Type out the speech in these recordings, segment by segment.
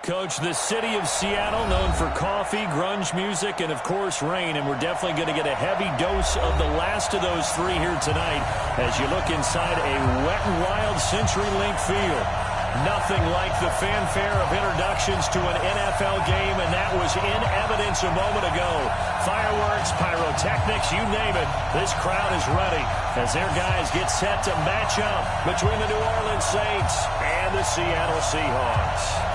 Coach, the city of Seattle, known for coffee, grunge music, and, of course, rain. And we're definitely going to get a heavy dose of the last of those three here tonight as you look inside a wet and wild CenturyLink field. Nothing like the fanfare of introductions to an NFL game, and that was in evidence a moment ago. Fireworks, pyrotechnics, you name it. This crowd is ready as their guys get set to match up between the New Orleans Saints and the Seattle Seahawks.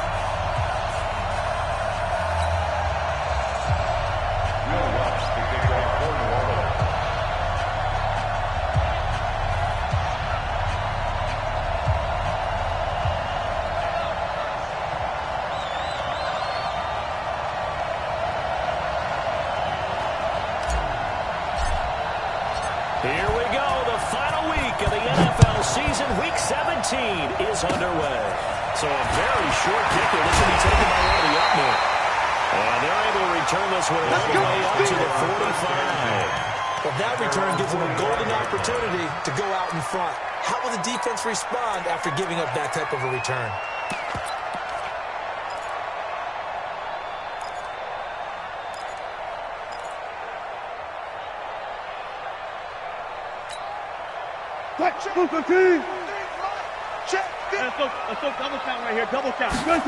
Here we go. The final week of the NFL season. Week 17 is underway. So a very short kicker. This will be taken by one of the up men. And they're able to return this one all the way up to the 45. Well, that return gives them a golden opportunity to go out in front. How will the defense respond after giving up that type of a return? Let's go double count right here. Double count. Here's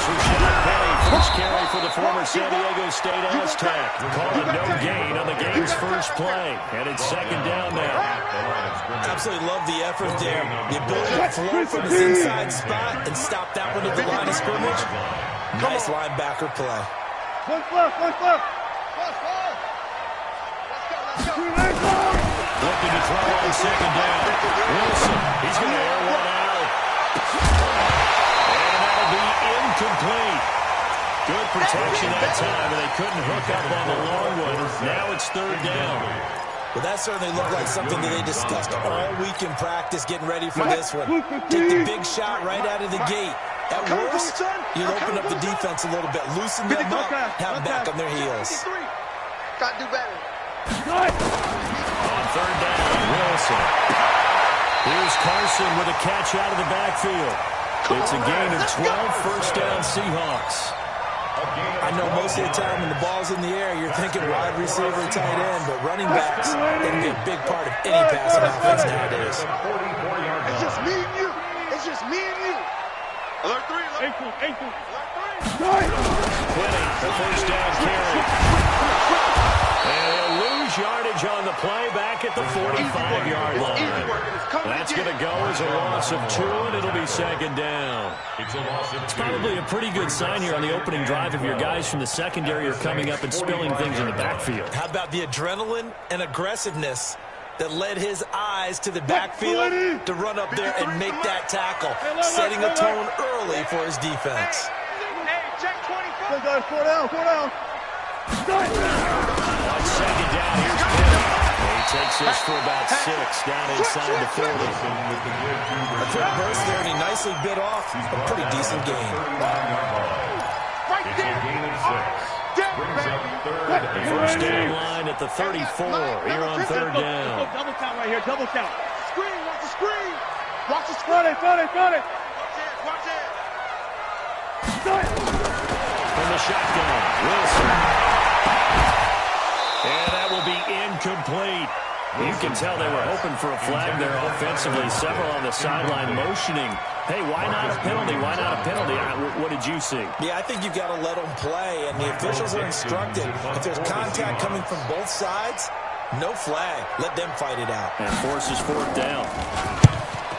Rashad Penny. First carry for the former San Diego State Aztec. Called a no gain on the game's first play. And it's second down now. Absolutely love the effort there. The ability to flow from his inside spot and stop that one at the line of scrimmage. Nice linebacker play. One left. Let's go. Looking to throw on second down. Wilson, he's going to air one out. And that'll be incomplete. Good protection that time, and they couldn't hook up on the long one. Now it's third down. Well, that certainly looked like something that they discussed all week in practice, getting ready for this one. Take the big shot right out of the gate. At worst, you'll open up the defense a little bit, loosen them up, have them back on their heels. Got to do better. On third down, Wilson. Here's Carson with a catch out of the backfield. It's a gain of 12, first down Seahawks. I know most of the time when the ball's in the air, you're thinking wide receiver, tight end, but running backs, that'll be a big part of any passing offense nowadays. It's just me and you. It's just me and you. Alert 3. Alert 3. Quitting the first down carry. And he'll lose yardage on the play back at the 45-yard line. That's going to go as a loss of 2, and it'll be second down. It's probably a pretty good sign here on the opening drive if your guys from the secondary are coming up and spilling things in the backfield. How about the adrenaline and aggressiveness that led his eyes to the backfield to run up there and make that tackle, setting a tone early for his defense. Hey, check 25. 4 down. On second down, here's Penny. He takes this for about 6, down inside the 40. A quick burst there, and he nicely bit off a pretty decent gain. Right there. First down line at the 34 here on third down. Double count right here. Double count. Screen. Watch the screen. Watch the screen. Got it. Watch it. From the shotgun, Wilson. And that will be incomplete. You can tell they were hoping for a flag there offensively. Several on the sideline motioning. Hey, why not a penalty? Why not a penalty? What did you see? Yeah, I think you've got to let them play, and the officials are instructed. If there's contact coming from both sides, no flag. Let them fight it out. And forces fourth down.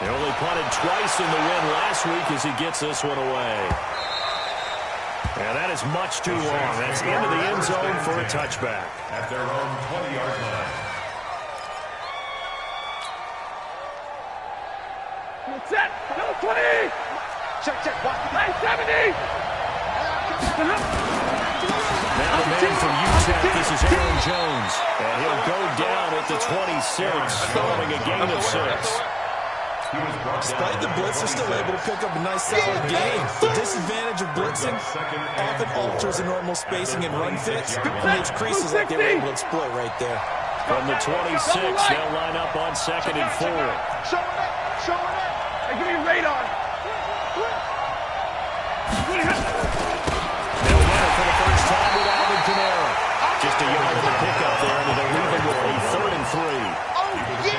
They only punted twice in the win last week as he gets this one away. And that is much too long. That's into the end zone for a touchback. At their own 20-yard line. Set. Number 20. Check. Watch. 70. Now the man from UTEP, this is Aaron Jones. And he'll go down at the 26, following a gain of 6. Despite the blitz, they're still able to pick up a nice solid gain. The disadvantage of blitzing often alters the normal spacing and run fits and makes creases like they were able to exploit right there. From the 26, they'll line up on second and 4. Show it. Hey, give me radar. yard of the pickup there, and it'll leave him with a 3rd and 3.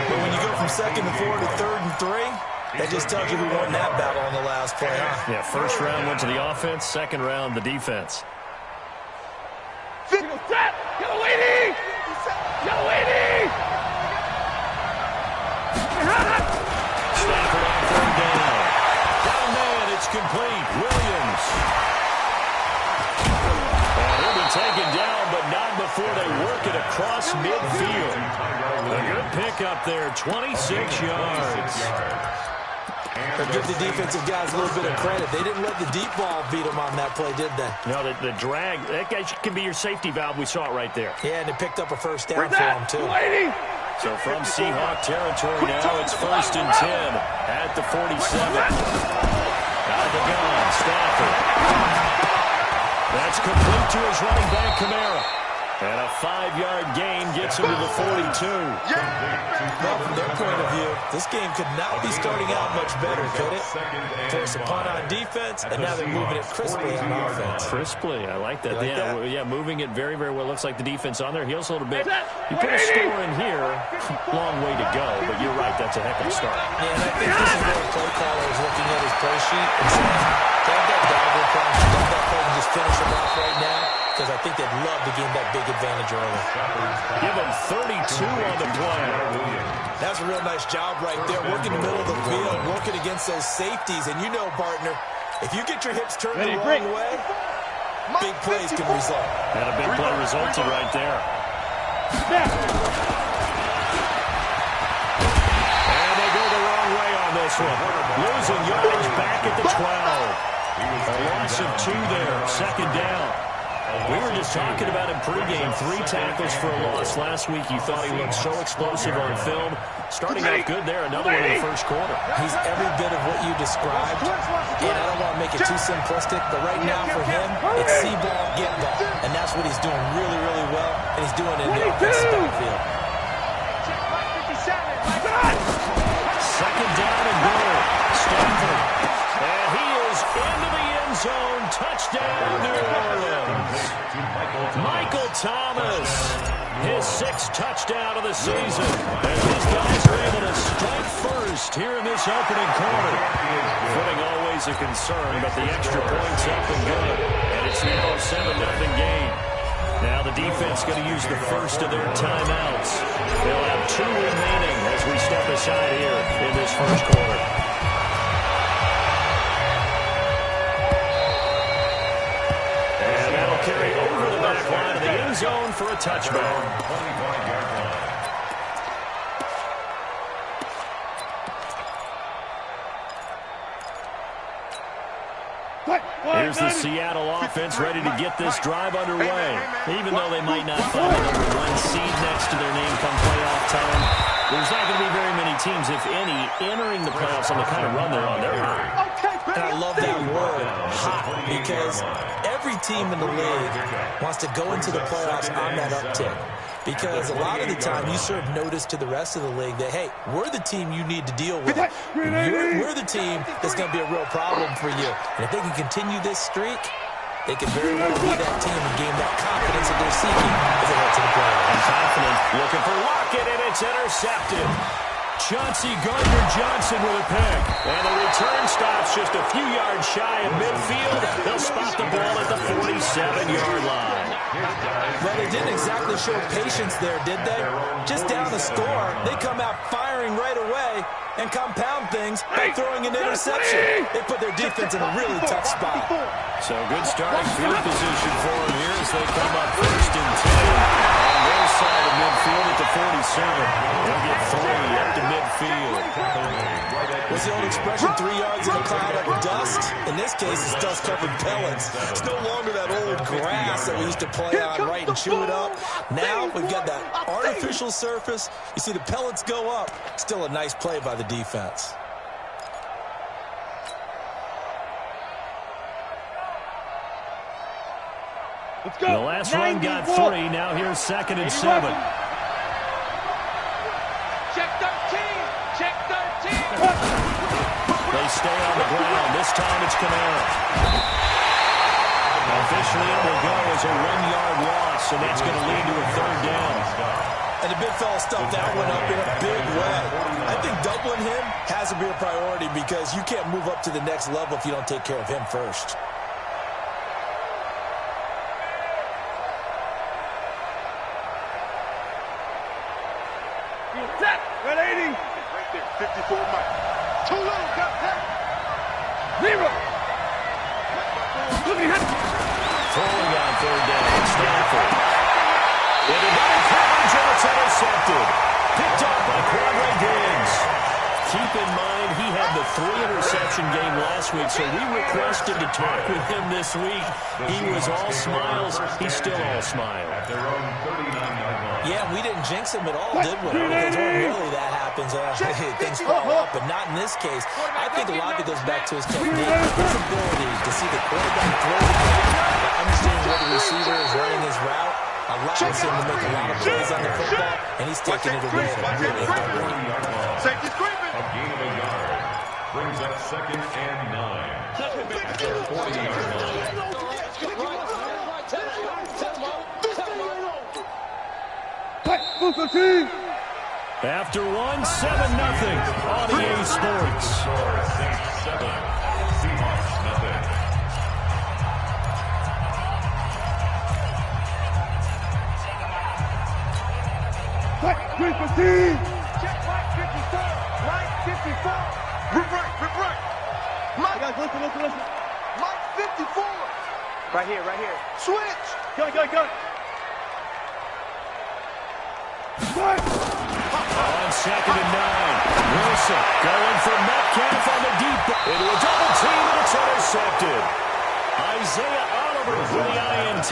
But when you go from 2nd and 4 to 3rd and 3, that just tells you who won that battle on the last play, huh? Yeah, first round went to the offense, second round the defense. Stafford on 3rd down. Down man, it's complete. Williams. And he'll be taken down, but not before they work it across midfield. A good pickup there, 26 yards. But give the defensive guys a little bit of credit. They didn't let the deep ball beat them on that play, did they? No, the drag, that guy can be your safety valve. We saw it right there. Yeah, and they picked up a first down for them, too. So from Seahawk territory now, it's 1st and 10 at the 47. Out of the gun, Stafford. That's complete to his running back, Kamara. And a 5-yard gain gets him to the 42. Well, from their point of view, this game could not be starting out much better, could it? Force a punt on defense, and now they're moving it crisply on offense. Crisply, I like that. You like Yeah, moving it very, very well. Looks like the defense on their heels a little bit. You put a score in here, long way to go, but you're right, that's a heck of a start. Yeah, and I think this is where the play caller is looking at his play sheet and saying, don't that dagger punch, don't that play and just finish him off right now, because I think they'd love to gain that big advantage early. Give him 32 on the play. That's a real nice job right there, working the middle of the field, working against those safeties. And you know, partner, if you get your hips turned the wrong way, big plays can result. And a big play resulted right there. And they go the wrong way on this one. Losing yards back at the 12. A loss of 2 there, 2nd down. We were just talking about him pregame. 3 tackles for a loss. Last week you thought he looked so explosive on film. Starting out good there. Another one in the first quarter. He's every bit of what you described. And I don't want to make it too simplistic, but right now for him, it's see ball, get ball. And that's what he's doing really, really well. And he's doing it in the offensive backfield. 2nd down and goal. Stafford. And he is into the end zone. Touchdown, New Orleans. Michael Thomas. His 6th touchdown of the season. And these guys are able to strike first here in this opening quarter. Footing always a concern, but the extra points up and good. And it's now a 7-0 game. Now the defense going to use the first of their timeouts. They'll have 2 remaining as we step aside here in this first quarter. And that'll carry over the back line of the end zone for a touchback. 25-yard line. Here's the Seattle offense ready to get this drive underway. Even though they might not find the #1 seed next to their name come playoff time, there's not going to be very many teams, if any, entering the playoffs on the kind of run they're on. They're hot. And I love that word, hot, because every team in the league wants to go into the playoffs on that uptick. Because a lot of the time you serve notice to the rest of the league that, hey, we're the team you need to deal with. We're the team that's going to be a real problem for you. And if they can continue this streak, they could very well be that team and gain that confidence that they're seeking as they head to the playoffs. And confident, looking for Lockett, and it's intercepted. Chauncey Gardner-Johnson with a pick. And the return stops just a few yards shy of midfield. They'll spot the ball at the 47-yard line. Well, they didn't exactly show patience there, did they? Just down the score, they come out firing right away and compound things by throwing an interception. They put their defense in a really tough spot. So good starting field position for them here as they come up 1st and 10. On their side of midfield at the 47. They'll get 3 up to midfield. What's the old expression, 3 yards in a cloud of dust? In this case, it's dust-covered pellets. It's no longer that old grass that we used to play on, right, and chew it up. Now we've got that artificial surface. You see the pellets go up. Still a nice play by the defense. Let's go. The last run got 3. Now here's 2nd and 7. Check 13. Check 13. They stay on the ground. This time it's Kamara. Officials Eventually, it will go as a 1-yard loss, and that's going to lead to a 3rd down. And the big fella stuffed that one up in a big way. I think doubling him has to be a priority because you can't move up to the next level if you don't take care of him first. Red 80. Right there, 54 Mike. Too low, got that. 0. Throwing on 3rd down, Stanford. Into double coverage, and it's intercepted. Picked up by Quadre Diggs. Keep in mind, he had the 3-interception game last week, so we requested to talk with him this week. He was all smiles. He's still all smiles. At their own 39-yard line. Yeah, we didn't jinx him at all, did we? Because ordinarily that happens. Things fall up, but not in this case. I think a lot of it goes back to his technique, his ability to see the quarterback throw the ball, understanding where the receiver is running his route, allows him to make a lot of plays on the football, and he's taking it away at a really high rate. Safety screaming. A gain of a yard. Brings up 2nd and 9. At their 40-yard line. After 1, 7-0 on EA Sports. Saints 7, Seahawks nothing. Check right 54. Right 54. Rip right. Mike. Guys, listen. Mike 54. Right here. Switch. Go. What? On 2nd and 9, Wilson going for Metcalf on the deep. Into a double team, and it's intercepted. Isaiah Oliver for the INT.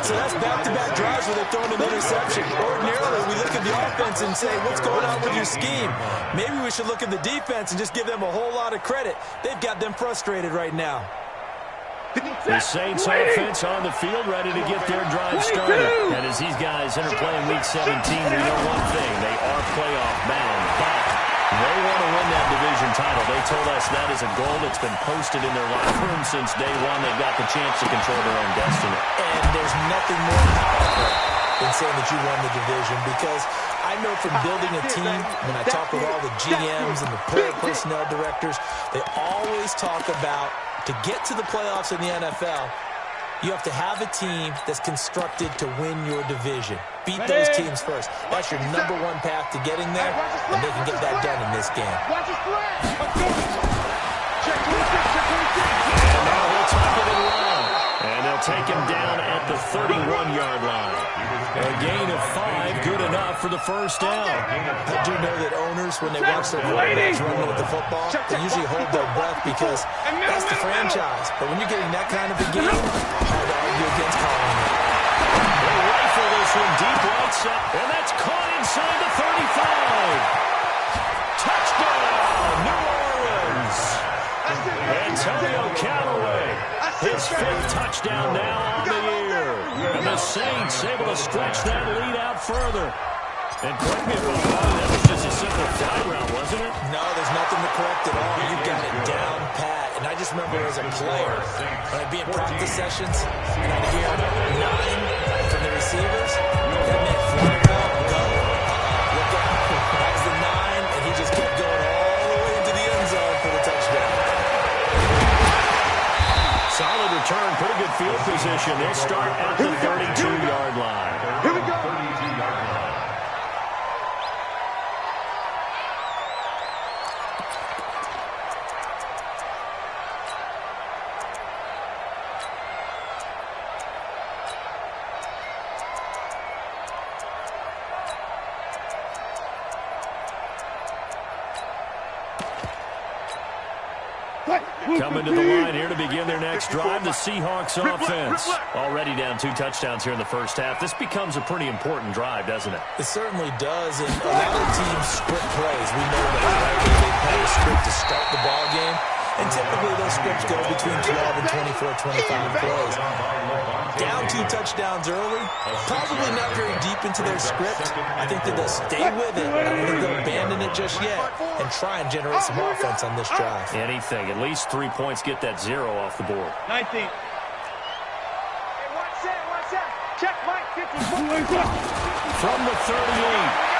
So that's back-to-back drives where they're throwing an interception. Ordinarily, we look at the offense and say, what's going on with your scheme? Maybe we should look at the defense and just give them a whole lot of credit. They've got them frustrated right now. The Saints offense on the field, ready to get their drive started. And as these guys enter play in Week 17, we know one thing. They are playoff bound, but they want to win that division title. They told us that is a goal that's been posted in their locker room since day one. They've got the chance to control their own destiny. And there's nothing more powerful than saying that you won the division, because I know from building a team, when I talk with all the GMs and the player personnel directors, they always talk about, to get to the playoffs in the NFL, you have to have a team that's constructed to win your division. Beat those teams first. That's your #1 path to getting there, and they can get that done in this game. And now they'll tuck it and run. And they'll take him down at the 31-yard line. A gain of 5, good enough for the 1st down. I do know that owners, when they watch their quarterbacks running with the football, they usually hold their breath because that's the franchise. But when you're getting that kind of a game, hard to argue against calling it. They rifle this one deep right side, and that's caught inside the 35. Touchdown, New Orleans. Antonio Callaway, his 5th touchdown now on the year. And the Saints able to stretch that lead out further. And correct me if I'm wrong, that was just a simple fly route, wasn't it? No, there's nothing to correct at all. You've got it down pat. And I just remember as a player, when I'd be in practice sessions, and I'd hear 9 from the receivers, that meant fly route, go. Look out. That was the 9, and he just kept going all the way into the end zone for the touchdown. Solid return, pretty good field position. They'll start at the 32-yard line. Here we go. 32-yard line. Coming to the line here to begin their next drive, the Seahawks offense. Already down 2 touchdowns here in the first half. This becomes a pretty important drive, doesn't it? It certainly does, and a lot of teams script plays. We know that, right? They have a script to start the ball game, and typically those scripts go between 12 and 24, 25 plays. Down 2 touchdowns early, probably not very deep into their script. I think that they'll stay with it. I don't think they'll abandon it just yet and try and generate some offense on this drive. Anything. At least 3 points, get that 0 off the board. 19. Check Mike 54. From the 38,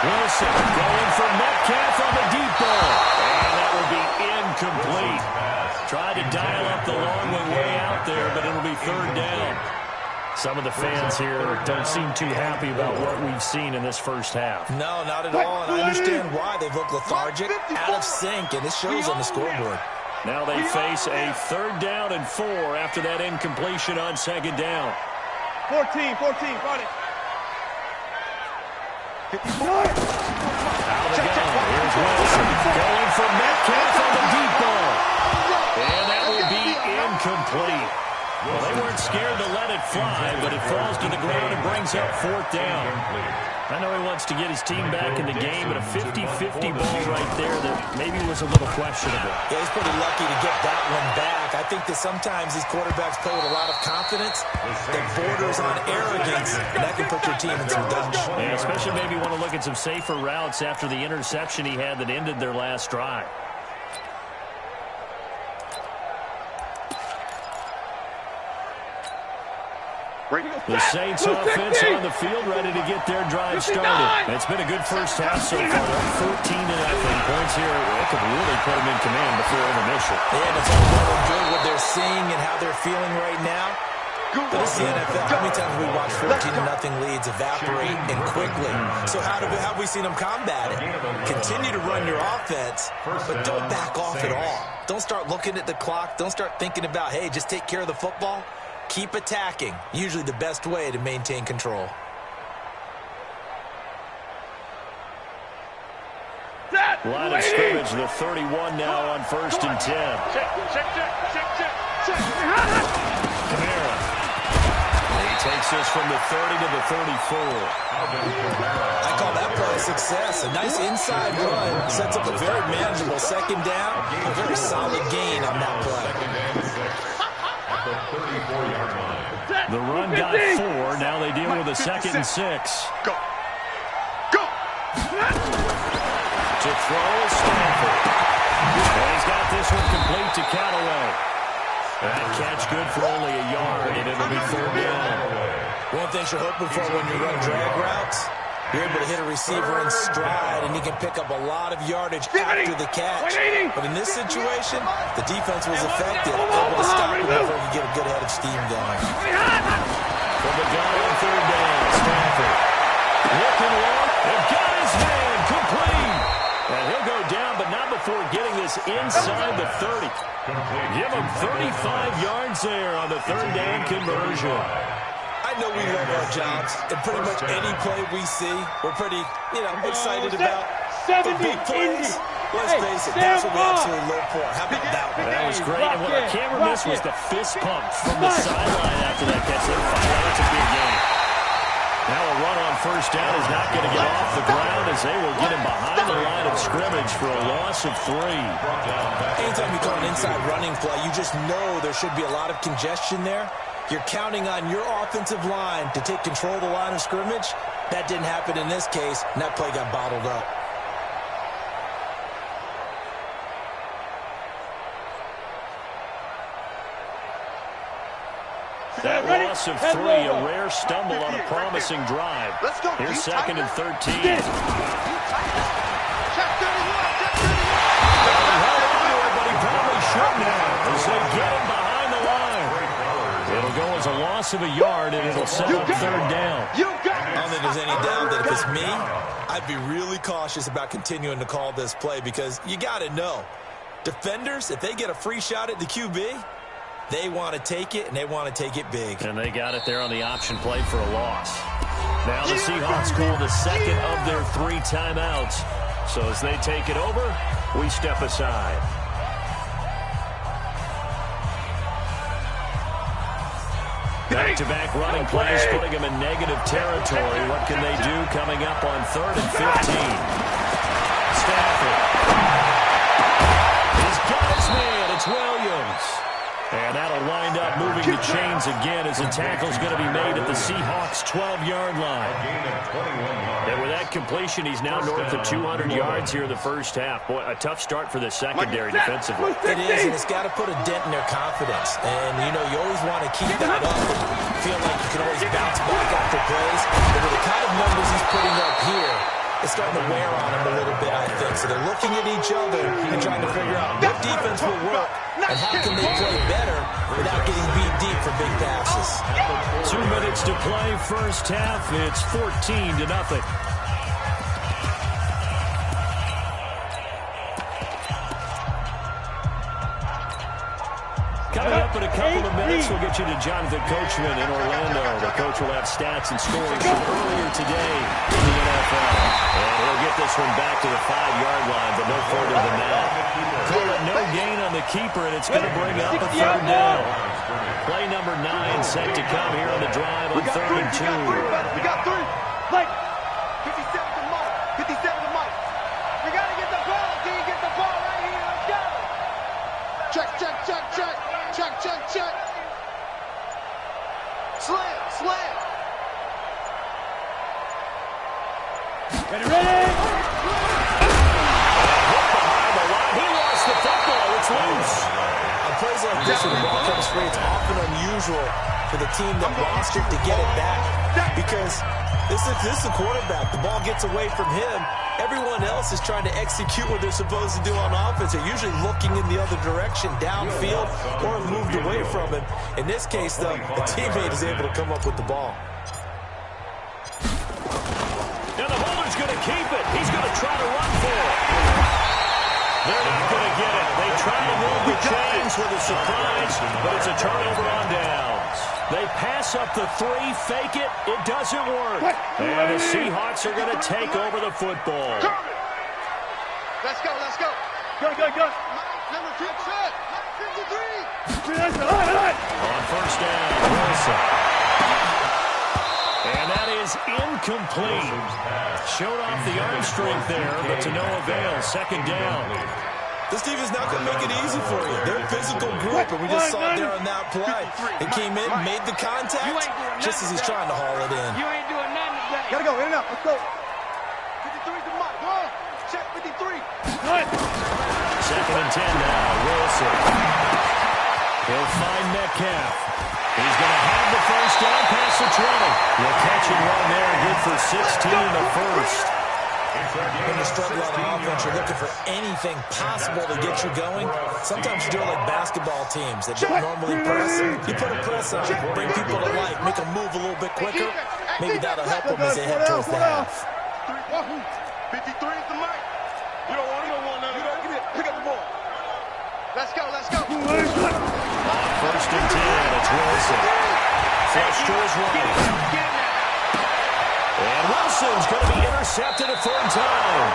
Wilson going for Metcalf on the deep ball. And that will be incomplete. Tried to dial up the long way out there, but it'll be third down. Some of the fans here don't seem too happy about what we've seen in this first half. No, not at all, and I understand why. They've looked lethargic, out of sync, and it shows on the scoreboard. Now they face a 3rd down and 4 after that incompletion on 2nd down. 14, got it. 54. Out they go. Here's Wilson going for Metcalf on the deep ball. And that will be incomplete. Well, they weren't scared to let it fly, but it falls to the ground and brings up 4th down. I know he wants to get his team back in the game, but a 50-50 ball right there that maybe was a little questionable. Yeah, he's pretty lucky to get that one back. I think that sometimes these quarterbacks play with a lot of confidence that borders on arrogance, and that can put your team in some dutch. Yeah, especially maybe want to look at some safer routes after the interception he had that ended their last drive. The Saints offense on the field ready to get their drive started. It's been a good first half so far. 14-0. Points here. It could really put them in command before intermission. Yeah, and it's all well and good what they're seeing and how they're feeling right now. But it's the NFL. How many times we watch 14-0 leads evaporate and quickly? So how have we seen them combat it? Continue to run your offense, but don't back off at all. Don't start looking at the clock. Don't start thinking about, hey, just take care of the football. Keep attacking. Usually the best way to maintain control. Line of scrimmage, the 31 now on 1st and 10. Kamara. He takes this from the 30 to the 34. I call that play a success. A nice inside run. Sets up a very manageable 2nd down. A very solid gain on that play. The run got 4. Now they deal with a 2nd and 6. Go. To throw is Stanford. And he's got this one complete to Callaway. That catch good for only a yard, and it'll be 3rd down. One thing you're hoping for when you run drag routes, you're able to hit a receiver in stride, and you can pick up a lot of yardage after the catch. But in this situation, the defense was effective, able to stop it before you get a good head of steam going. From the gun on 3rd down, Stanford. Looking long, and got his man complete. And he'll go down, but not before getting this inside the 30. Give him 35 yards there on the 3rd down conversion. I know we love our jobs, and pretty much any play we see, we're pretty, excited about. The big plays, let's face it, that's what we absolutely live for. How about that one? That was great, and what I can't miss was the fist pump from the sideline after that catch. They find out it's a big game. Now a run on 1st down is not going to get off the ground as they will get him behind the line of scrimmage for a loss of 3. Anytime you call an inside running play, you just know there should be a lot of congestion there. You're counting on your offensive line to take control of the line of scrimmage. That didn't happen in this case, and that play got bottled up. That loss of 3, a rare stumble on a promising drive. Here's 2nd and 13. Check 31. But he probably shouldn't have as they get him behind the line. It'll go as a loss of a yard, and it'll set up 3rd down. I don't think there's any doubt that if it's me, I'd be really cautious about continuing to call this play because you got to know, defenders, if they get a free shot at the QB, they want to take it, and they want to take it big. And they got it there on the option play for a loss. Now the Seahawks call the 2nd of their 3 timeouts. So as they take it over, we step aside. Back-to-back running plays, putting them in negative territory. What can they do coming up on 3rd and 15? Stafford. He's got his man. It's Williams. And that'll wind up moving the chains again as the tackle's going to be made at the Seahawks' 12-yard line. And with that completion, he's now north of 200 yards here in the first half. Boy, a tough start for the secondary defensively. It is, and it's got to put a dent in their confidence. And, you always want to keep that up and feel like you can always bounce starting to wear on them a little bit, I think. So they're looking at each other and trying to figure out what defense will work and how can they play better without getting beat deep for big passes. 2 minutes to play, first half. It's 14-0. Coming up in a couple of minutes, we'll get you to Jonathan Coachman in Orlando. The coach will have stats and scores from earlier today in the NFL. And he'll get this one back to the 5-yard line, but no further than that. Call it no gain on the keeper, and it's going to bring up a third down. Play number 9 set to come here on the drive on 3rd and 2. We got 3. Like 57 to Mike. 57 to Mike. We got to get the ball. Can you get the ball right here? Let's go. Check, check, check, check. Check, check, check. Slam, slam. Ready, ready. Behind the line. He lost the football. It's loose. On plays like this, when the ball comes free, it's often unusual for the team that lost it to get it back. Because this is the quarterback. The ball gets away from him. Everyone else is trying to execute what they're supposed to do on offense. They're usually looking in the other direction, downfield, or have moved away from him. In this case, though, the teammate is able to come up with the ball. And the holder's going to keep it. He's going to try to run for it. They're not going to get it. They try to move the chains with a surprise, but it's a turnover on downs. They pass up the 3, fake it. It doesn't work. And the Seahawks are going to take over the football. Let's go, let's go. Go, go, go. Number 6, 53. On first down, Wilson. And that is incomplete. Showed off the arm strength there, but to no avail. Second down. This team is not going to make it easy for you. They're a physical group, and we just saw it there on that play. It came in, made the contact, just as he's trying to haul it in. You ain't doing nothing today. Gotta go, in and out. Let's go. 53 to Mike. Go on. Check 53. Second and 10 now. Wilson. He'll find Metcalf. He's going to have the first down past the 20. He'll catch and run there. Good for 16 in the first. When you struggle on offense, you're looking for anything possible to get you going. Sometimes you do it like basketball teams that don't normally press. You put a press on, bring people to life, make them move a little bit quicker. Maybe that'll help them as they head towards the half. 53 is the mic. You don't want none. Give it. Pick up the ball. Let's go, let's go. First and 10, it's Wilson. Flush to his right. And Wilson's going to be intercepted a third time.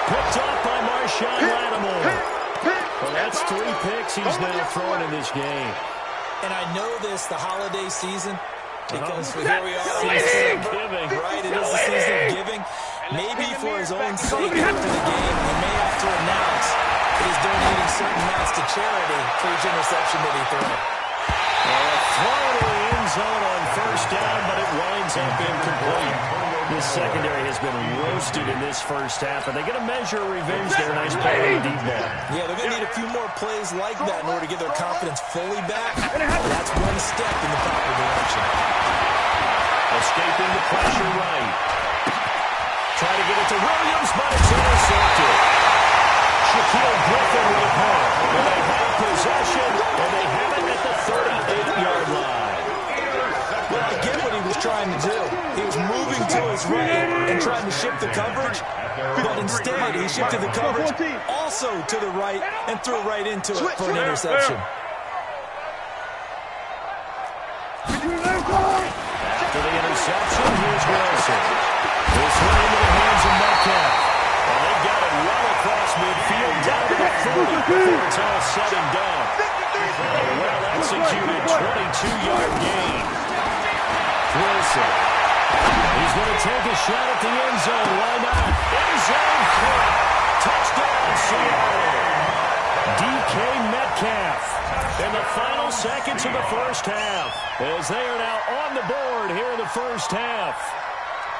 Picked up by Marshawn Lattimore. Well, that's 3 picks he's now thrown in this game. And I know this, the holiday season, because here we are in December, right? It is the season of giving. Maybe for his own sake after the game, he may have to announce that he's donating certain amounts to charity for each interception that he threw. Throw to the end zone on first down, but it winds up incomplete. This secondary has been roasted in this first half, and they're going to measure revenge there. Nice play on the deep ball. Yeah, they're going to need a few more plays like that in order to get their confidence fully back. That's one step in the proper direction. Escaping the pressure right. Try to get it to Williams, but it's intercepted. Shaquille Griffin with a punt. And they have possession, and they have it at the 38-yard line. Well, I get what he was trying to do. He was moving to his right and trying to shift the coverage, but instead he shifted the coverage also to the right and threw right into it for an interception. After the interception, here's Wilson. This one into the hands of Metcalf. And they got it well across midfield, down to the 40 before it's all said and done. A well-executed 22-yard gain. Wilson. He's going to take a shot at the end zone. Why not? End zone caught. Touchdown, Seattle. DK Metcalf. In the final seconds of the first half, as they are now on the board here in the first half.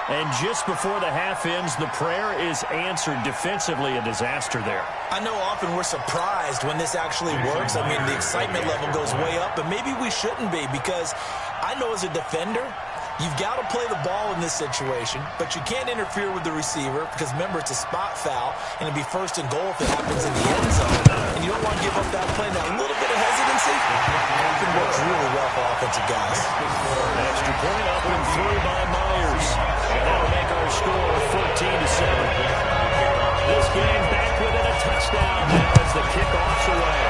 And just before the half ends, the prayer is answered. Defensively, a disaster there. I know often we're surprised when this actually works. I mean, the excitement level goes way up, but maybe we shouldn't be, because I know as a defender, You've got to play the ball in this situation, but you can't interfere with the receiver because, remember, it's a spot foul, and it'll be first and goal if it happens in the end zone. And you don't want to give up that play. Now, a little bit of hesitancy often works really well for offensive guys. An extra point up and through by Myers. And that'll make our score 14-7. This game back within a touchdown now as the kickoff's away.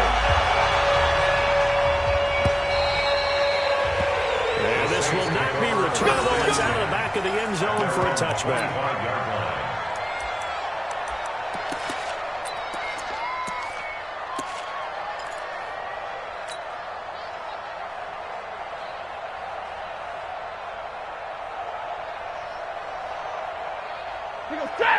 And this will not be returnable. It's out of the back of the end zone for a touchback.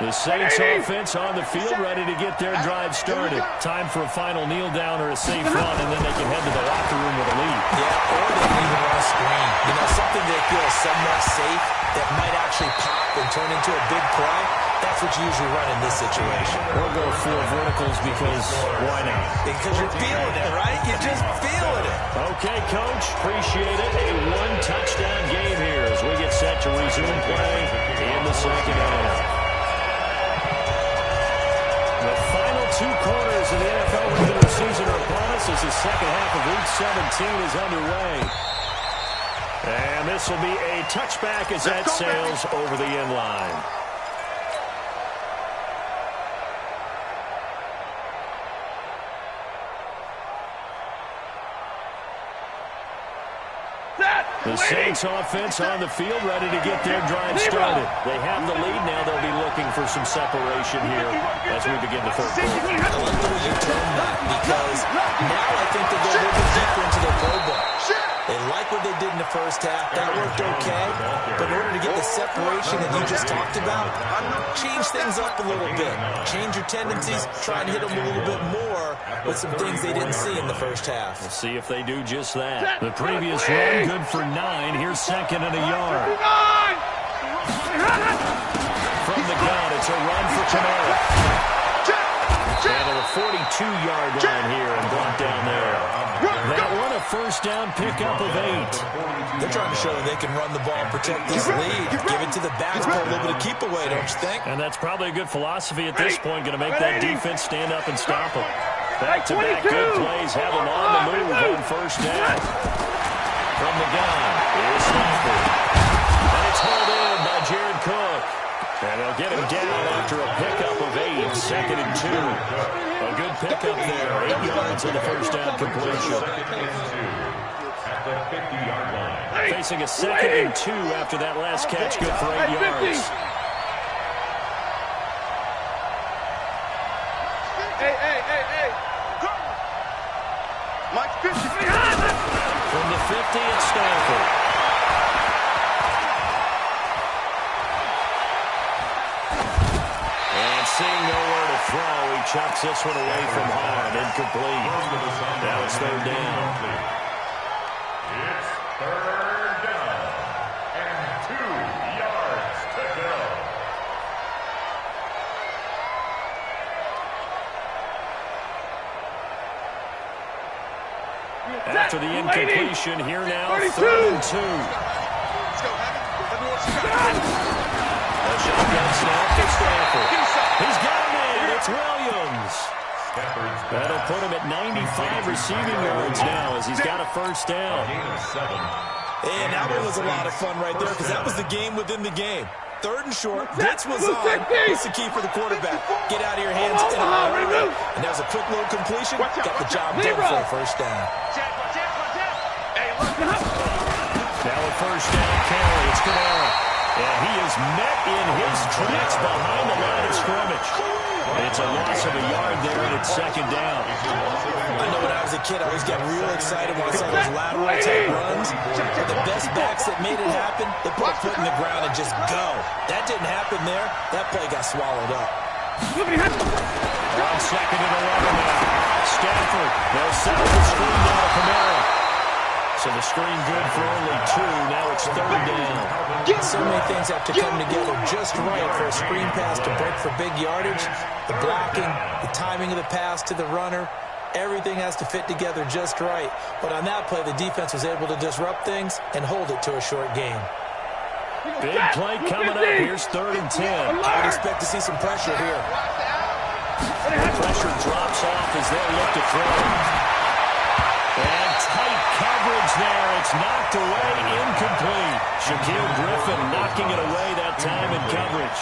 The Saints offense on the field, ready to get their drive started. Time for a final kneel down or a safe run, and then they can head to the locker room with a lead. Yeah, or they can even run a screen. You know, something they feel is somewhat safe that might actually pop and turn into a big play. That's what you usually run in this situation. Or go for verticals because why not? Because you're feeling it, right? You're just feeling it. Okay, Coach. Appreciate it. A one-touchdown game here as we get set to resume play in the second half. The final two quarters of the NFL regular season are upon us as the second half of Week 17 is underway. And this will be a touchback as that sails over the end line. The Saints offense on the field ready to get their drive started. They have the lead now. They'll be looking for some separation here as we begin the third quarter. I like the way you term that because now I think they go a little bit deeper into their playbook. They like what they did in the first half. That worked okay. But in order to get the separation that you just talked about, change things up a little bit. Change your tendencies. Try and hit them a little bit more with some things they didn't see in the first half. We'll see if they do just that. The previous run, good for 9. Here's second and a yard. From the gun, it's a run for Kamara. And to the 42-yard line here and brought down there. That one, a first down pickup of 8. They're trying to show that they can run the ball and protect this lead. Give it to the backs, put a little bit of keep away, don't you think? And that's probably a good philosophy at this point. Going to make that defense stand up and stop them. Back-to-back good plays have them on the move on first down. From the gun, here's Stafford. And it's hauled in by Jared Cook. And they'll get him down after a pickup of 8, second and 2. A good pickup there, 8 yards on the first down completion. At the 50-yard line. Facing a second and 2 after that last catch, good for 8 yards. Hey. Mike 50. From the 50, it's Stafford. Seeing nowhere to throw, he chucks this one away from home. Incomplete. Now it's third down. It's third down. And 2 yards to go. After the incompletion, here now, third and 2. Let's go, Hammond. A shotgun snap to Stafford. He's got him in. It's Williams. That'll put him at 95 receiving yards now as he's got a first down. And that one was a lot of fun right there because that was the game within the game. Third and short, blitz was on. What's the key for the quarterback? Get out of your hands in a hurry. And that was a quick little completion. Got the job done for a first down. Now a first down carry. It's Kamara. And he is met in his tracks behind the line of scrimmage. It's a loss of a yard there, and it's second down. I know when I was a kid, I always got real excited when I saw those lateral type runs. But the best backs that made it happen, they put a foot in the ground and just go. That didn't happen there. That play got swallowed up. On second and 11 now. Stafford, they'll settle the screen down to Kamara. So the screen good for only 2. Now it's third down. So many things have to come together just right for a screen pass to break for big yardage. The blocking, the timing of the pass to the runner, everything has to fit together just right. But on that play, the defense was able to disrupt things and hold it to a short game. Big play coming up. Here's 3rd and 10. I would expect to see some pressure here. Pressure drops off as they look to throw. And tight coverage there. It's knocked away, incomplete. Shaquille Griffin knocking it away that time in coverage.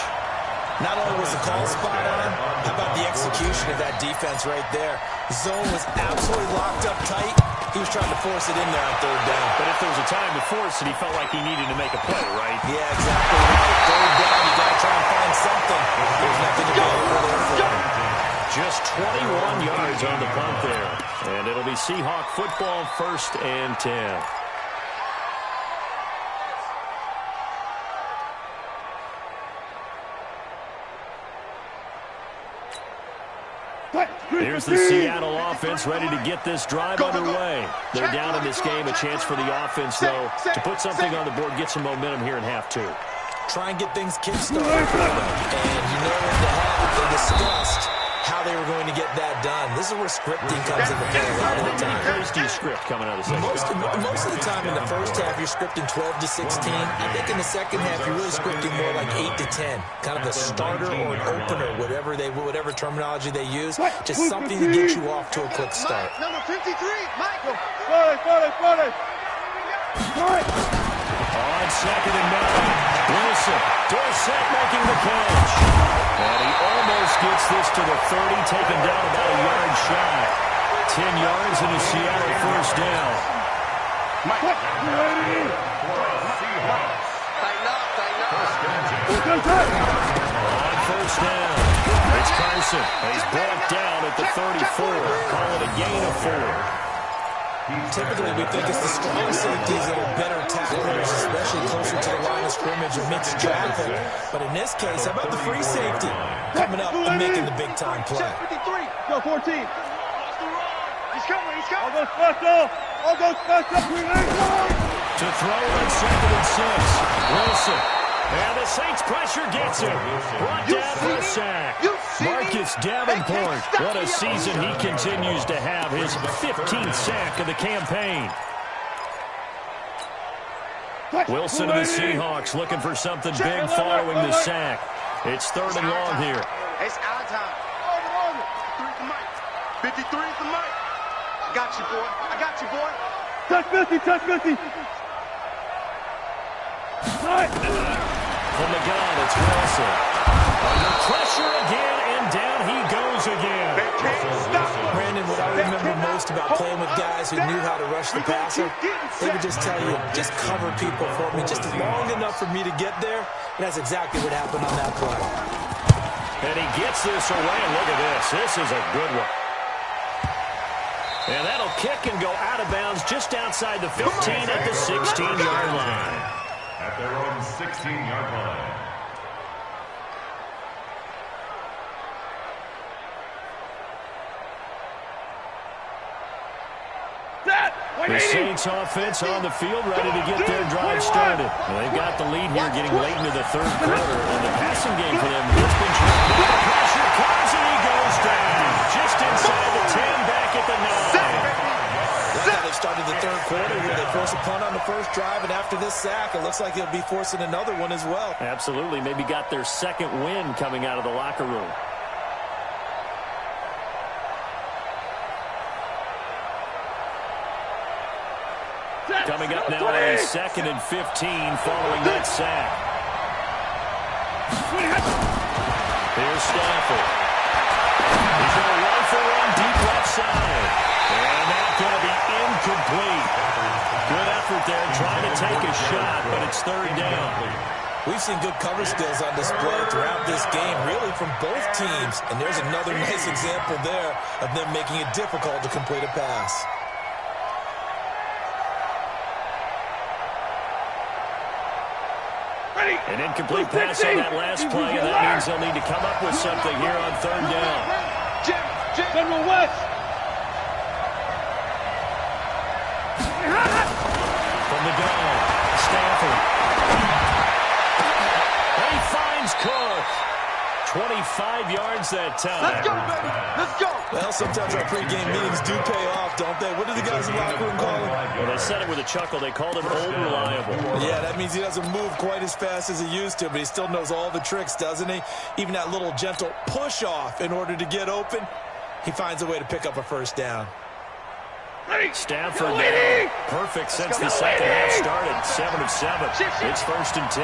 Not only was the call spot on, how about the execution of that defense right there? Zone was absolutely locked up tight. He was trying to force it in there on 3rd down. But if there was a time to force it, he felt like he needed to make a play, right? Yeah, exactly right. 3rd down, you got to try and find something. There's nothing to go over there for him. Just 21 yards on the punt there. And it'll be Seahawk football, 1st and 10. Here's the Seattle offense ready to get this drive underway. They're down in this game. A chance for the offense, though, to put something on the board, get some momentum here in half 2. Try and get things kick-started for them. And you know in the half, they discussed how they were going to get that done. This is where scripting comes into play a lot of the time. Plays do you script coming out of the second half? Most of the time in the first half, you're scripting 12 to 16. I think in the second half, you're really scripting more like 8 to 10. Kind of a starter or an opener, whatever terminology they use. Just something to get you off to a quick start. Number 53, Michael. On 2nd and 9, Wilson. Dorsett making the catch. And he almost gets this to the 30, taken down about a yard shy. 10 yards and a Seattle 1st down. On 1st down, it's Carson. He's brought down at the 34. Call it a gain of 4. Typically, we think it's the strong safeties that are better tacklers, especially closer to the line of scrimmage and mixed traffic. But in this case, how about the free safety coming up and making the big-time play? 53. Go 14. He's coming. All goes special. To throw on 2nd and 6. Wilson. And the Saints pressure gets him. Brought down for a sack. Marcus Davenport. What a season he continues to have. His 15th sack of the campaign. Wilson and the Seahawks looking for something big following the sack. It's 3rd and long here. It's our time. 53 is the mic. I got you, boy. Touch 50. From the gun, it's Wilson. Under pressure again, and down he goes again. Brandon, what I remember most about playing with guys who knew how to rush the passer, they would just tell you, just cover people for me just long enough for me to get there, and that's exactly what happened on that play. And he gets this away, and look at this. This is a good one. And that'll kick and go out of bounds just outside the 15 at the 16-yard line. At their own 16-yard line. The Saints offense on the field, ready to get their drive started. Well, they've got the lead here getting late into the 3rd quarter. And the passing game for them, it's been tricky. The pressure comes and he goes down. Just inside the 10, back at the 9. They started the 3rd quarter here. They forced a punt on the first drive, and after this sack, it looks like they'll be forcing another one as well. Absolutely. Maybe got their 2nd win coming out of the locker room. Coming up now on a 2nd and 15 following that sack. Here's Stafford. He's going to rifle one deep left side. And that's going to be incomplete. Good effort there trying to take a shot, but it's 3rd down. We've seen good cover skills on display throughout this game, really from both teams. And there's another nice example there of them making it difficult to complete a pass. An incomplete pass on that last play, and that means they'll need to come up with something here on 3rd down. General West. From the gun, Stafford. And he finds Cook. 20 5 yards that time. Let's go, baby. Let's go. Well, sometimes our pregame meetings do pay off, don't they? What do the guys in the locker room call him? Well, they said it with a chuckle. They called him old reliable. Yeah, that means he doesn't move quite as fast as he used to, but he still knows all the tricks, doesn't he? Even that little gentle push-off in order to get open, he finds a way to pick up a first down. Stafford now. Perfect since the second half started. 7 of 7. It's 1st and 10.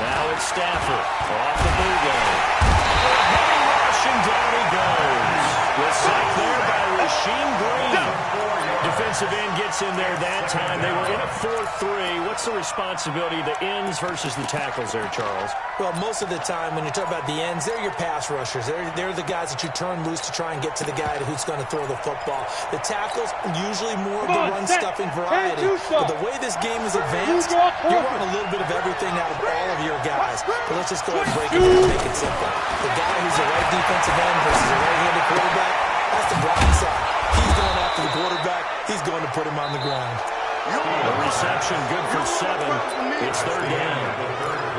Now it's Stafford off the bootleg. Heavy rush, and down he goes. The sack there by Rasheem Green. Defensive end gets in there that time. They were in a 4-3. What's the responsibility of the ends versus the tackles there, Charles? Well, most of the time when you talk about the ends, they're your pass rushers. They're the guys that you turn loose to try and get to the guy who's going to throw the football. The tackles, usually more of the run-stuffing variety. But the way this game is advanced, you're wanting a little bit of everything out of all of your guys. But let's just go ahead and break it down and make it simple. The guy who's a right defensive end versus a right-handed quarterback, that's the blind side. He's going after the quarterback. He's going to put him on the ground. The reception good for 7. It's 3rd down.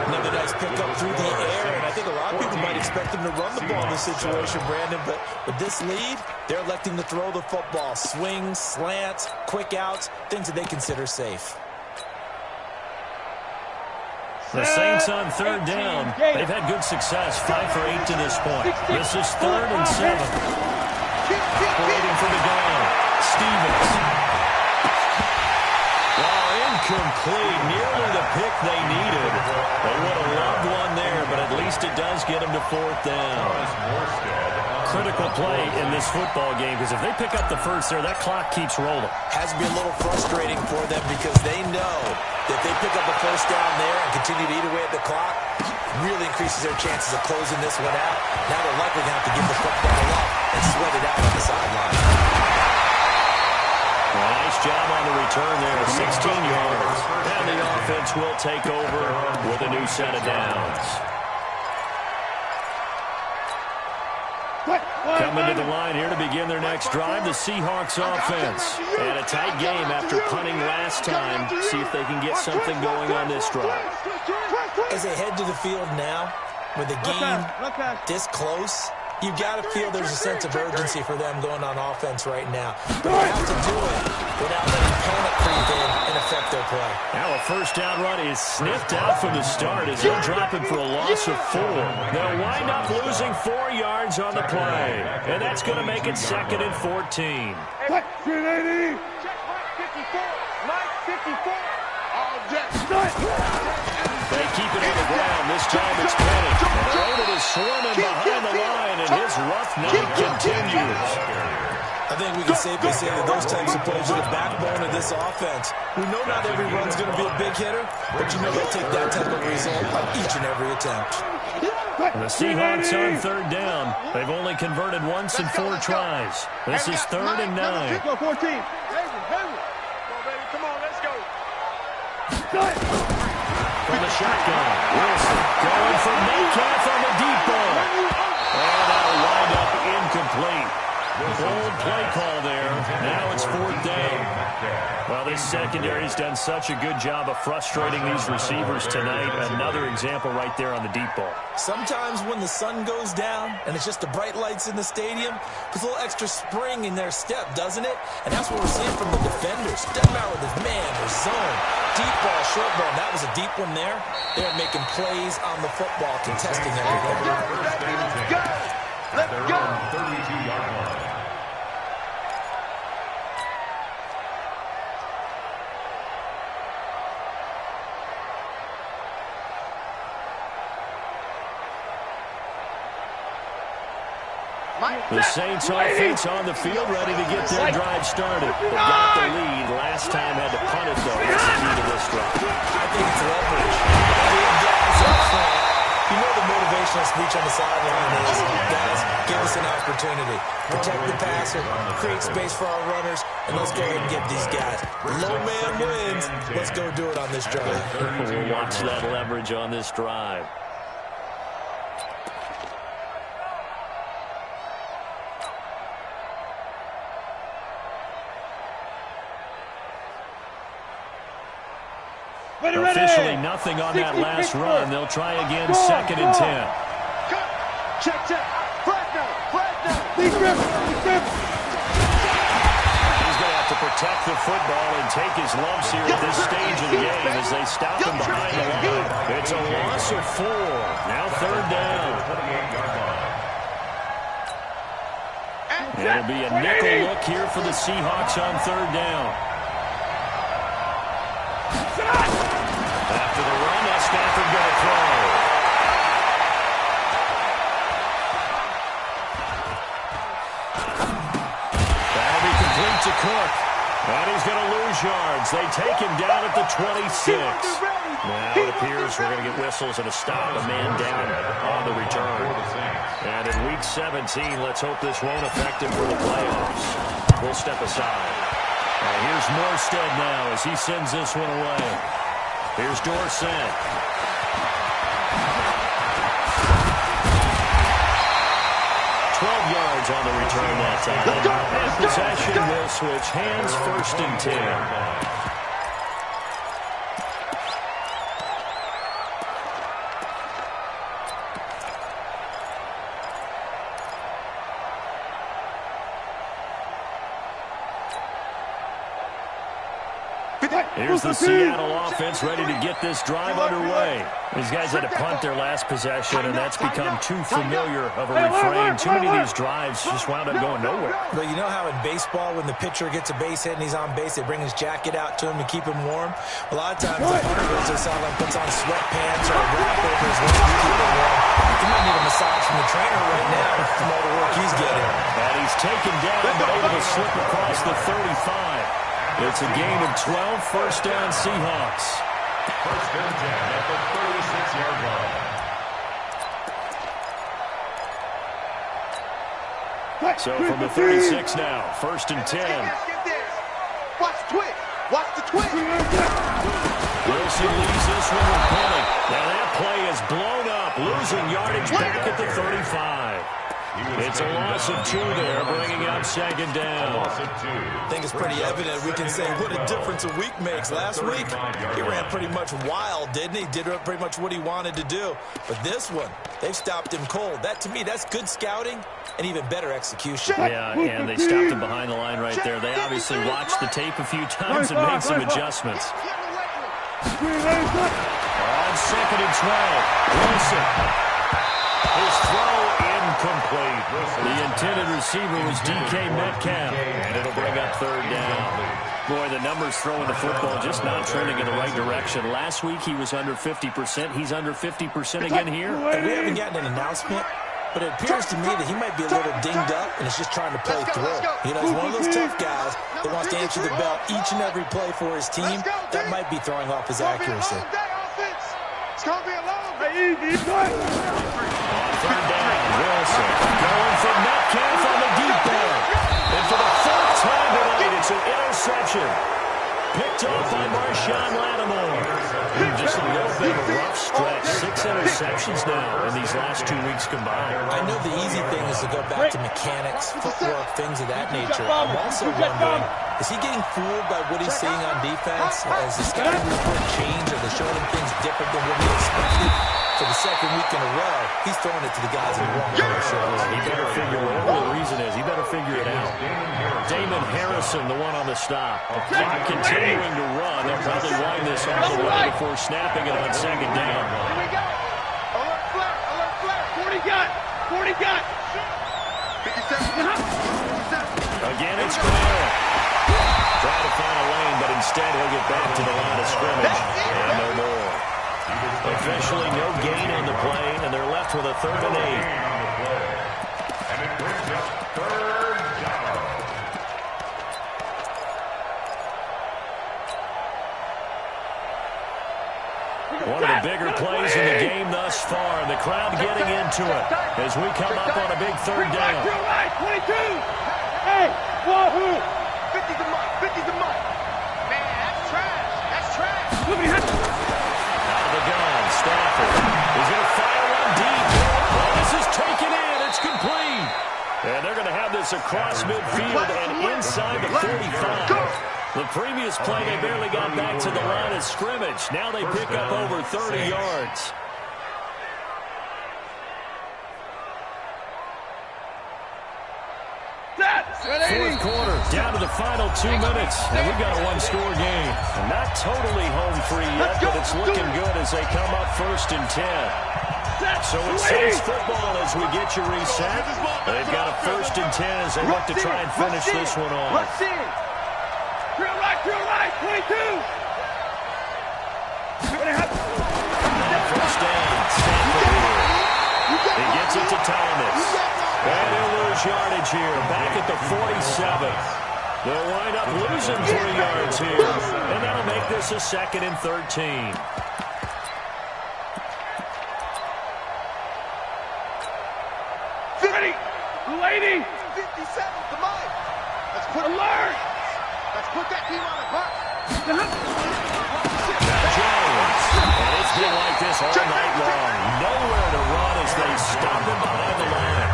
Another nice pickup through the air, and I think a lot of people might expect him to run the ball in this situation, Brandon, but with this lead, they're electing to throw the football. Swings, slants, quick outs, things that they consider safe. The Saints on 3rd down. They've had good success, 5 for 8 to this point. This is 3rd and 7. Waiting for the goal. Stevens. Incomplete. Nearly the pick they needed. They would have loved one there, but at least it does get them to 4th down. Critical play in this football game, because if they pick up the first there, that clock keeps rolling. Has to be a little frustrating for them because they know that if they pick up the first down there and continue to eat away at the clock, really increases their chances of closing this one out. Now they're likely going to have to give the football up and sweat it out on the sideline. Nice job on the return there, 16 yards. And the offense will take over with a new set of downs. Coming to the line here to begin their next drive, the Seahawks offense. And a tight game after punting last time. See if they can get something going on this drive. As they head to the field now, with the game this close, you've got to feel there's a sense of urgency for them going on offense right now. But you have to do it without letting panic creep in and affect their play. Now a first down run is sniffed out from the start as they'll drop it for a loss of 4. They'll wind up losing 4 yards on the play. And that's going to make it 2nd and 14. Check 380. Check Mike 54. All Jack. They keep it on the ground. This time it's Penny. David is swarming behind the line, and his rough night continues. I think we can safely say that those types of plays are the backbone of this offense. We know not every run's going to be a big hitter, but you know they'll take that type of result on each and every attempt. The Seahawks on 3rd down. They've only converted once in 4 tries. This is 3rd and 9. Go 14. Come on, baby. Come on, let's go. From the shotgun, Wilson going for Metcalf on the deep ball. And that'll wind up incomplete. Bold play call there. Now it's 4th down. Well, this secondary's done such a good job of frustrating these receivers tonight. Another example right there on the deep ball. Sometimes when the sun goes down and it's just the bright lights in the stadium, there's a little extra spring in their step, doesn't it? And that's what we're seeing from the defenders. Doesn't matter whether it's man or zone. Deep ball, short ball. That was a deep one there. They're making plays on the football, contesting everything. Let's go. Let's go. 32-yard line. The Saints offense on the field, ready to get their drive started. They got the lead. Last time had to punt it, though. That's the key to this drive. I think it's leverage. You know the motivational speech on the sideline is, guys, give us an opportunity. Protect the passer, create space for our runners, and let's go ahead and give these guys. Low man wins. Let's go do it on this drive. We'll watch that leverage on this drive. Officially nothing on that last run. They'll try again, 2nd and 10. Check, check. Fresno. He's ripped. He's going to have to protect the football and take his lumps here at this stage of the game as they stop him behind the line. It's a loss of 4. Now 3rd down. It'll be a nickel look here for the Seahawks on 3rd down. After the run, that's Stafford going to throw. That'll be complete to Cook. And he's going to lose yards. They take him down at the 26. Now it appears we're going to get whistles and a stop, a man down on the return. And in Week 17, let's hope this won't affect him for the playoffs. We'll step aside. Here's Morstead now as he sends this one away. Here's Dorsett. 12 yards on the return that time. And possession will switch hands, 1st and 10. Here's the Seattle offense ready to get this drive underway. These guys had to punt their last possession, and that's become too familiar of a refrain. Too many of these drives just wound up going nowhere. But you know how in baseball, when the pitcher gets a base hit and he's on base, they bring his jacket out to him to keep him warm? A lot of times, the punter goes to the sideline, puts on sweatpants or a wrap over his legs to keep him warm. He might need a massage from the trainer right now from all the work he's getting. And he's taken down, but able to slip across the 35. It's a gain of 12, 1st down Seahawks. 1st and 10 at the 36-yard line. So from the 36 now, 1st and 10. Watch the twist. Watch the twist. Wilson leaves this one with Penning. Now that play is blown up, losing yardage back at the 35. It's a loss of 2 there, bringing up 2nd down. I think it's pretty evident. We can say what a difference a week makes. Last week, he ran pretty much wild, didn't he? Did pretty much what he wanted to do. But this one, they've stopped him cold. That, to me, that's good scouting and even better execution. Yeah, and they stopped him behind the line right there. They obviously watched the tape a few times and made some adjustments. On 2nd and 12, Wilson. His throw incomplete. The intended receiver was DK Metcalf, and it'll bring up 3rd down. Boy, the numbers throwing the football just not trending in the right direction. Last week he was under 50%. He's under 50% again here. And we haven't gotten an announcement, but it appears to me that he might be a little dinged up and is just trying to play through. You know, he's one of those tough guys that wants to answer the bell each and every play for his team. That might be throwing off his accuracy. It's going to be a long On 3rd down, Wilson going for Metcalf on the deep ball. And for the 4th time tonight, it's an interception. Picked off by Marshawn Lattimore. And just a little bit of a rough stretch. 6 interceptions now in these last 2 weeks combined. I know the easy thing is to go back to mechanics, footwork, things of that nature. I'm also wondering, is he getting fooled by what he's seeing on defense? Has the scouting report changed? Are they showing him things different than what he expected? For the 2nd week in a row, he's throwing it to the guys in the wrong direction. He better figure whatever the reason is. He better figure it out. Damon Harrison, the one on the stop. The clock continuing to run. They'll probably wind this all the way before snapping it on 2nd down. Here we go. Alert flare. Alert flare. 40 gun. 40 gun. 57. Again, it's Graham. Try to find a lane, but instead he'll get back to the line of scrimmage. And no more. Officially no gain on the play, and they're left with a 3rd and 8. And it brings up 3rd down. One of the bigger plays in the game thus far, and the crowd getting into it as we come up on a big 3rd down. 22! Hey, wahoo! 50's a month. 50's a month. Man, that's trash. That's trash. Look at him. Out of the gun, Stafford. He's going to fire one deep. Oh, this is taken in. It's complete. And they're going to have this across midfield and inside the 45. The previous play, they barely got back to the line of scrimmage. Now they pick up over 30 yards. Fourth quarter, down to the final 2 minutes, and we've got a one-score game. Not totally home free yet, but it's looking good as they come up 1st and 10. So it's Saints football as we get you reset. They've got a 1st and 10 as they look to try and finish this one off. Let's see. Drill right, 22. First down, he gets it to Thomas. And he'll lose yardage here, back at the 47. They'll wind up losing 3 yards here, and that'll make this a 2nd and 13. Lady! 57 to Mike. Let's put Alert! Let's put that team on the clock. Jones. And it's been like this all night long. Nowhere to run as they stop him behind the line.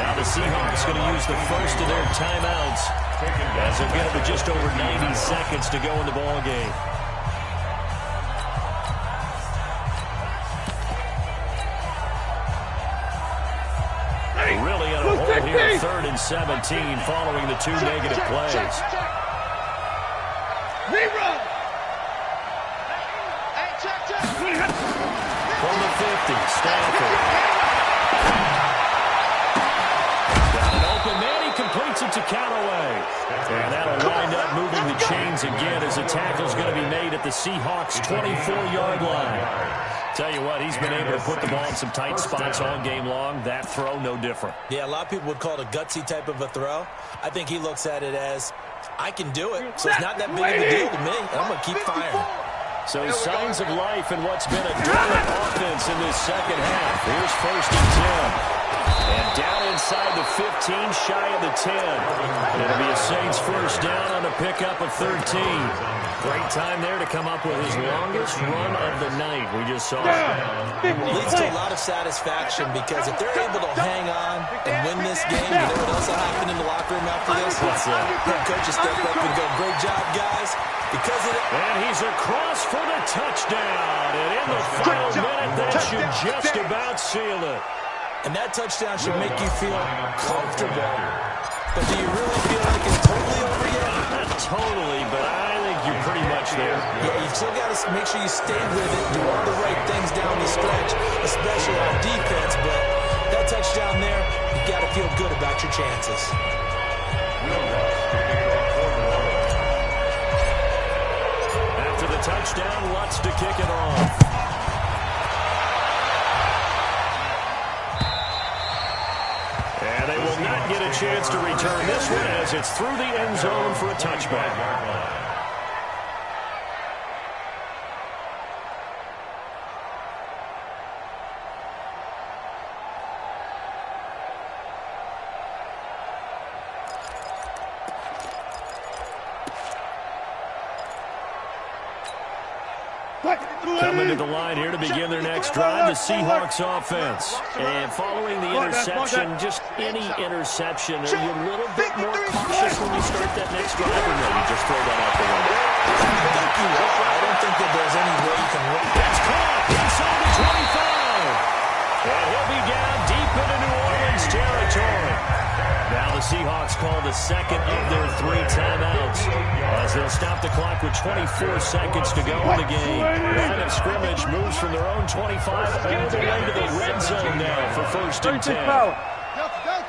Now the Seahawks going to use the first of their timeouts as they'll get it with just over 90 seconds to go in the ball game. Really in a hole here, 3rd and 17 following the 2 negative plays. Rerun! From the 50, Stafford. Got an open man, he completes it to Callaway. And that'll wind up moving the chains again as the tackle's going to be made at the Seahawks' 24-yard line. Tell you what, he's been able to put the ball in some tight spots all game long. That throw, no different. Yeah, a lot of people would call it a gutsy type of a throw. I think he looks at it as, I can do it, so it's not that big of a deal to me. I'm going to keep firing. So signs of life in what's been a dormant offense in this second half. Here's 1st and 10. And down inside the 15, shy of the 10. It'll be a Saints first down on the pickup of 13. Great time there to come up with his longest run of the night. We just saw it. Leads to a lot of satisfaction because if they're able to hang on and win this game, you know what else will happen in the locker room after this? What's that? Head coach will step up and go, great job, guys. Because of it. And he's across for the touchdown. And in the final minute, that should just about seal it. And that touchdown should make you feel comfortable. But do you really feel like it's totally over yet? Not totally, but I think you're pretty much there. Yeah, you've still got to make sure you stay with it, do all the right things down the stretch, especially on defense. But that touchdown there, you've got to feel good about your chances. After the touchdown, Lutz to kick it off. And they will not get a chance to return this one as it's through the end zone for a touchback. Coming to the line here to begin their next drive, the Seahawks offense. And following the interception, just any interception, are you a little bit more cautious when you start that next drive, or no, you just throw that out the window? I don't think that there's any way you can run. That's caught inside the 25. And he'll be down deep into New Orleans territory. Now the Seahawks call the second of their 3 timeouts as they'll stop the clock with 24 seconds to go in the game. Line of scrimmage moves from their own 25 all the way to the red zone now for 1st and 10. Out of gun.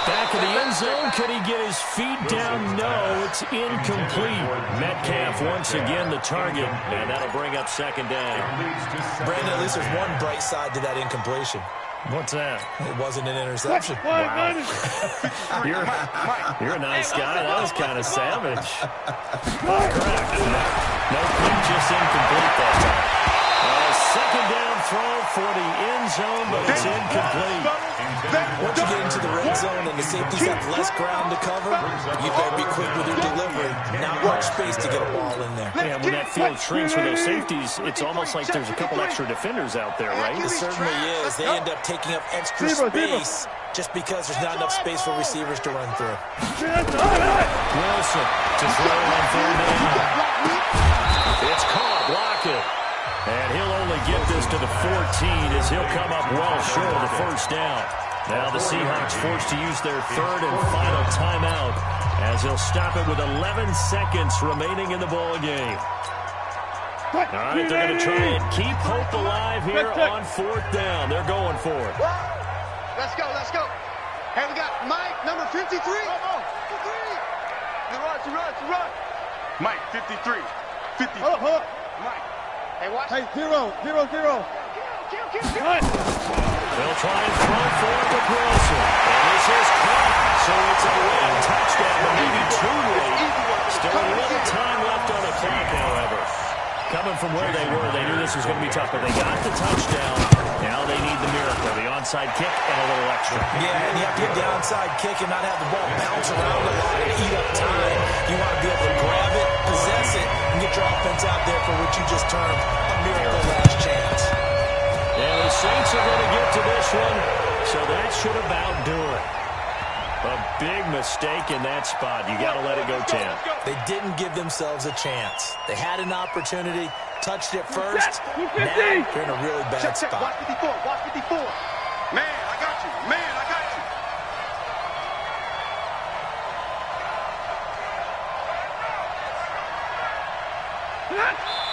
Back in the end zone, can he get his feet down? No, it's incomplete. Metcalf once again the target, and that'll bring up 2nd down. Brandon, at least there's one bright side to that incompletion. What's that? It wasn't an interception. Wow. You're a nice guy. That was kind of savage. Correct. No pitch, just incomplete that time. 2nd down throw for the end zone, but it's incomplete. Once you get into the red zone and the safeties have less ground to cover, you better be quick with your delivery. Not much space to get a ball in there. Yeah, when that field shrinks for those safeties, it's almost like there's a couple extra defenders out there, right? It certainly is. They end up taking up extra space just because there's not enough space for receivers to run through. Wilson to throw on third down. It's caught. Block it. And he'll only get this to the 14 as he'll come up well short of the first down. Now the Seahawks forced to use their third and final timeout as he'll stop it with 11 seconds remaining in the ball game. All right, they're going to try and keep hope alive here on fourth down. They're going for it. Let's go, let's go. Hey, we got Mike, number 53. 53. Run. Mike, 53. 50. Hold up. Mike. Hey, watch. Hey, 0. Kill. They'll try and throw for it with Wilson. And this is caught. So it's a late touchdown, but maybe too late. Still a little time left on the clock, however. Coming from where they were, they knew this was going to be tough, but they got the touchdown. Now they need the miracle, the onside kick and a little extra. Yeah, and you have to get the onside kick and not have the ball bounce around a lot and eat up time. You want to be able to grab it, possess it, and get your offense out there for what you just termed a miracle last chance. And the Saints are going to get to this one, so that should about do it. A big mistake in that spot. You got to let it go 10. They didn't give themselves a chance. They had an opportunity, touched it first. Now they're in a really bad spot. Watch 54. Man, I got you.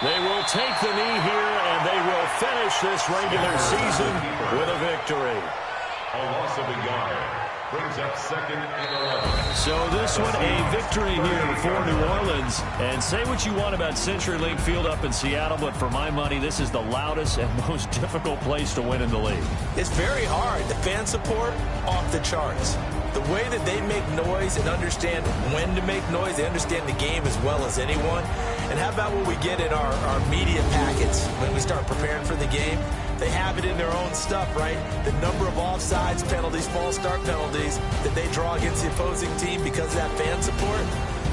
They will take the knee here, and they will finish this regular season with a victory. A loss of a yard. Brings up second and 11. So this one, a victory here for New Orleans. And say what you want about CenturyLink Field up in Seattle, but for my money, this is the loudest and most difficult place to win in the league. It's very hard. The fan support, off the charts. The way that they make noise and understand when to make noise, they understand the game as well as anyone. And how about what we get in our media packets when we start preparing for the game? They have it in their own stuff, right? The number of offsides penalties, false start penalties that they draw against the opposing team because of that fan support.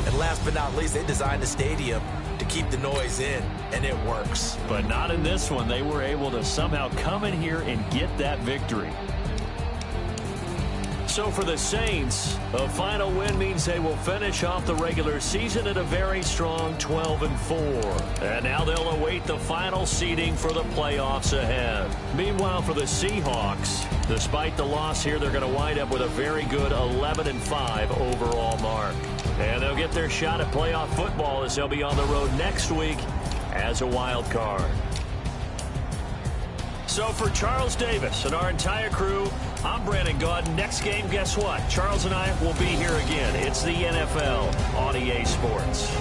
And last but not least, they designed the stadium to keep the noise in, and it works. But not in this one. They were able to somehow come in here and get that victory. So for the Saints, a final win means they will finish off the regular season at a very strong 12-4. And now they'll await the final seeding for the playoffs ahead. Meanwhile, for the Seahawks, despite the loss here, they're going to wind up with a very good 11-5 overall mark. And they'll get their shot at playoff football as they'll be on the road next week as a wild card. So for Charles Davis and our entire crew, I'm Brandon Gaudin. Next game, guess what? Charles and I will be here again. It's the NFL on EA Sports.